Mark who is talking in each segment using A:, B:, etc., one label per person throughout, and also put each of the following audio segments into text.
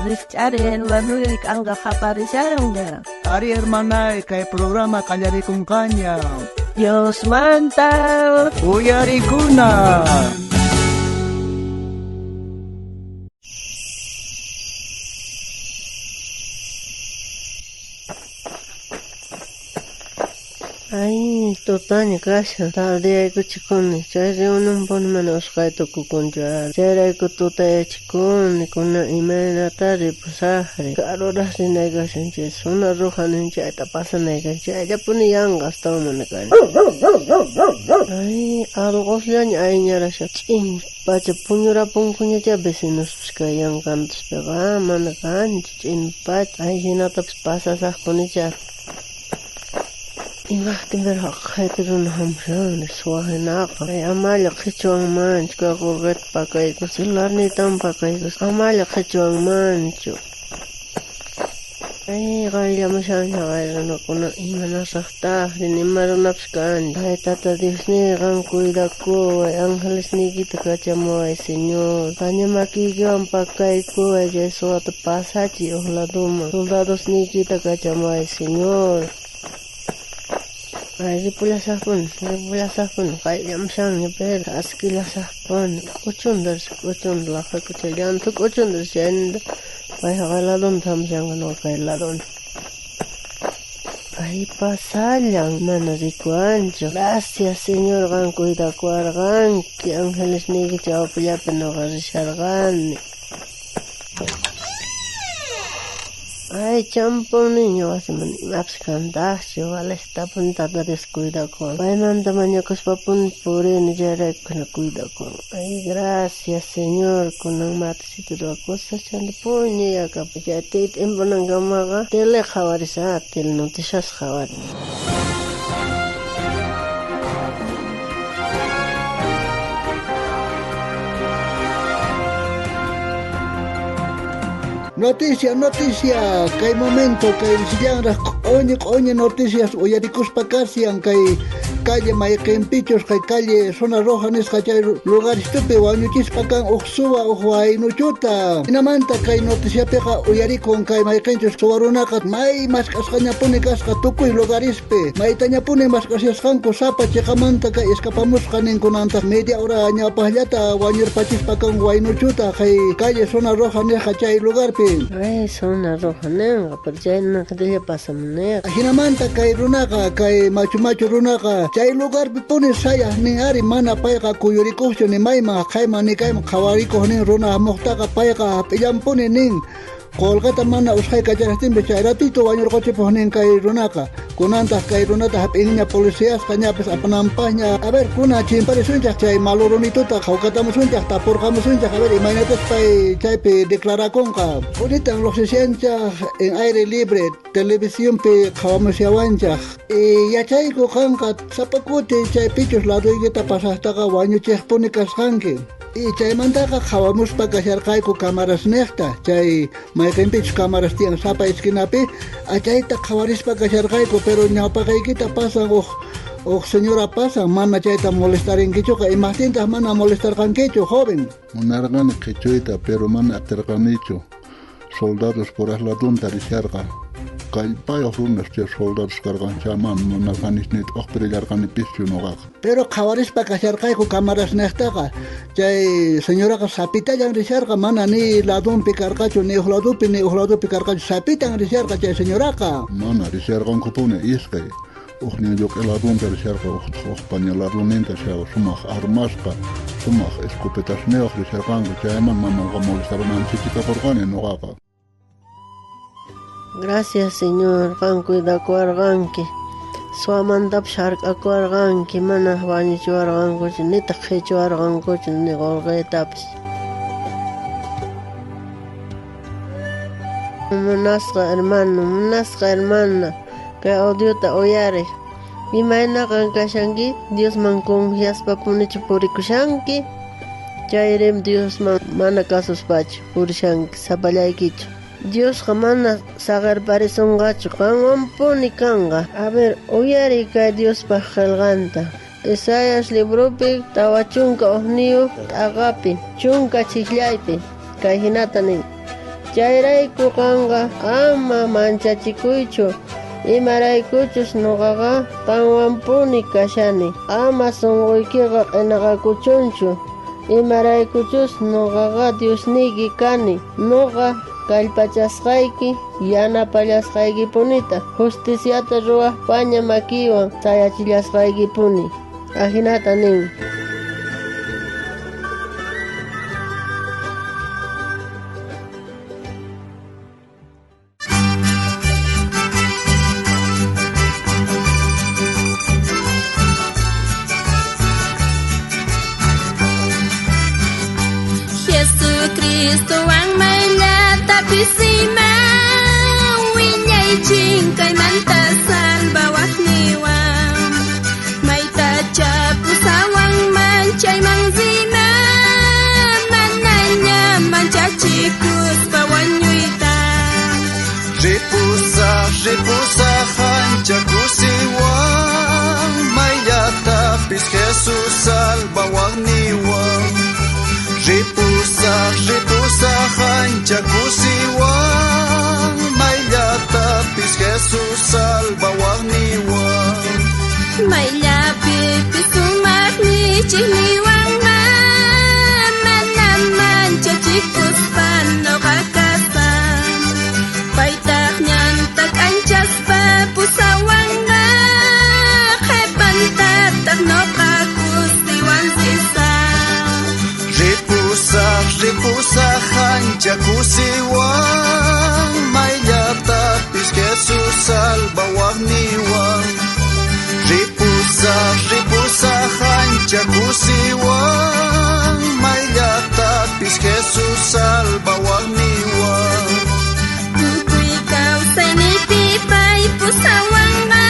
A: Richaren, Manuel, Anga Japarisharonga.
B: Ari hermana, kay programa Kallarikun Kanya.
A: Dios manta.
B: Uyarikuna.
C: Ay, totaña kasha, tarde ay chikoni, chay unum pon manos kay to kukunja, chay ko tutay chikoni, kuna imena tari pasahre, karo rasin ay kasan chay, suna rohanin chay tapasan ay kasan chay, ya puni yangas tao man kay. Ay, algos yan ay nyara siya, ching, pacha punyura pungkunya chay vecinos kay yang kantos pega, manakan, ching, pach, ay hinataps pasasah kuni chay. Imagtin berhak khatirun hamshan swahinaq ay amala khichwang manch ka kurgat pakay ko silar ni tam pakay ko amala khichwang manch ay kaya masyan kaya ko na imana sakta dinimaron napskan ay tata Dios ni kang cuida ko ay angeles ni kita kachamo ay Señor kanya makigyan pakay ko ay Yesu at pasachi ohladuma soldados ni kita kachamo ay Señor. Ay, pula sapun, kay yamsang ni per, askila sapun, kuchundar, lakay kuchalian, tu kuchundar siyend, ay hakaladon tamsang ano kay ladon. Ay, pasalang manarikuancho. Gracias, Señor, kan cuida kuargan, ki angeles ni kichaw pila panokarishargan. Ay, champong niño, hace maps cantacio, vale, está apuntada descuida con. Ay, nanda mañacos papun pure ni jare con cuida con. Ay, gracias, Señor, con ang matisito do cosa chande puñe ya capillate en bonangamaga, tele javarisa, tel noticias javar.
B: Noticia, kay momento, kay sillanras, oñe noticias, uyarikus pakasian, kay calle Mayakempichos, kay calle Zona Roja, kay lugar estupe, wañuchis pakan, uxua, uhuay, nuchuta. Inamanta, kay noticia peka, uyarikon, kay Mayakempichos, kawarunakat, may maskascaña pone casca, tukuy lugarispe, maytaña pone maskasiascanco, sapa, chekamanta, kay escapamuscanen con antas media hora, aña pahyata, wañur pachis pakan, nuchuta, kay calle Zona Roja, kay lugarpe.
C: Ay, Zona Roja, pero ya no te pasa manera.
B: Hinamanta kay runaka, kay machu runaka, chay lugar pone saya ni ari mana payka kuyurikucho ni mayma, kayma ni kayma kawariko ni runa mohtaka payka, pillan pone ning. Kolkata mana ushay kacharastin bechay ratito wañur coche ponen kay runaka. Kunantas kay runata hapinnya policías kanya pes apanampahnya. A ver, kuna chimpare sunjak chay malurunituta kaukatamu sunjak tapur kamu sunjak. A ver, imagínate chay pe declarakon ka. Ahorita en los 60 en aire libre, televisión pe kawamasiawanjak. Ya chay ko kanka sapakute chay pichos lado igeta pasastaka wañu chej ponikas hanki. Y chay mantaqa hawamuspa kasharqayku cámaras nexta, chay mayqinpichus cámaras tiyan sapa esquinapi, achayta hawarispa kasharqayku, pero ñawpaqaykita pasan señora pasan, mana chayta molestarinkichuqa, imaqtintaq mana molestarqankichu, joven.
D: Munarqani qichuyta, pero mana atirqanichu. Soldados por asladunta risharqa. Kallpayuq runas chay soldados karqan chaman munarqanisnit uqpirillarqani pischu nuqaqa.
B: Pero qhawarispa kasharqayku cámaras nextaqa, chay señoraqa sapitallan risharqa, mana ni ladunpi karqachu, ni uqladupi karqachu, sapitan risharqa chay señoraqa.
D: Mana risharqanku pune iskay. Uqñayuq ladunta risharqa uqpaña laduninta chay sumaq armasqa, sumaq escopetasniyuq risharqanku chayman manqa molestarananchichikakurqani nuqaqa.
C: Gracias, Señor, kan cuida kuarganki. Suamandap sharka kuarganki, mana bañichuarganku, ni taqichuarganku, ni golguetapis. Munasqa hermana, que odiota oyare. Imayna kan kashanki, Dios man confiaspa punichu purikushanki. Chayrem Dios man mana kasuspachu, purishanki, sapallaykichu. Dios jamana sagar parisongachu kanwan puni kanga. A ver, uyari kay Dios pa helganta. Isaías libropi tawa chunka ohniyu agapi, chunka chiklaypi, kay hinata nin. Chayrayku qanqa ama manchachikuychu. Imaraykuchus nuqaqa qanwanpuni kashani. Ama sunquykiqa qinaqakuchunchu. Imaraykuchus nuqaqa Diosniki kani. Nuqa kallpachasqayki yanapallasqaykipunita. Justiciata ruwaqpaña makiwan sayachillasqaykipuni. Ahinata nin.
E: Jesucristo ang may latapisimaw, winyay chingkay manta salbawah niwam, may tacha pusawang manchay mangzina, mananya manchachikus pawanyuita.
F: Ripusa hancha kusiwang, may latapis Jesus salbawah niwam. Ripusa hancha kusiwang, may latapis Jesus salbawang niwang.
E: May lapit sumak ni chiniwang naman chachikus pano kakasan. Paitak niyan tak-anchas pa pusawang na, kepantatak no kakus diwang sisa.
F: Ripusa hancha kusiwang, may latapis Jesus salbawang niwang. Ripusa hancha kusiwang, may latapis Jesus salbawang niwang.
E: Tukoy ikaw sa nitipay pusawang na,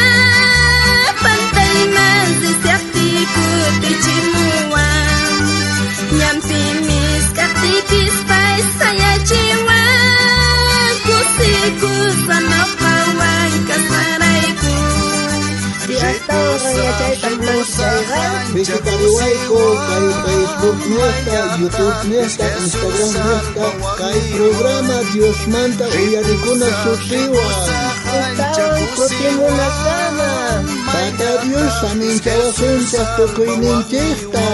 E: pantay man sisakti ko tichimuwang. Nyampimis kaktikis pay saya jiwa, kusikus ano kawan kasarayku.
C: Tiastaw kaya chay tangtang chayran.
B: Visitariway ko kay Facebook niesta, YouTube niesta, Instagram niesta, kay programa Dios Manta Uyarikuna Sutiwa.
C: Estaban kutimuna kama.
B: Tata Dios amin chawasun sa tukoy ninchista.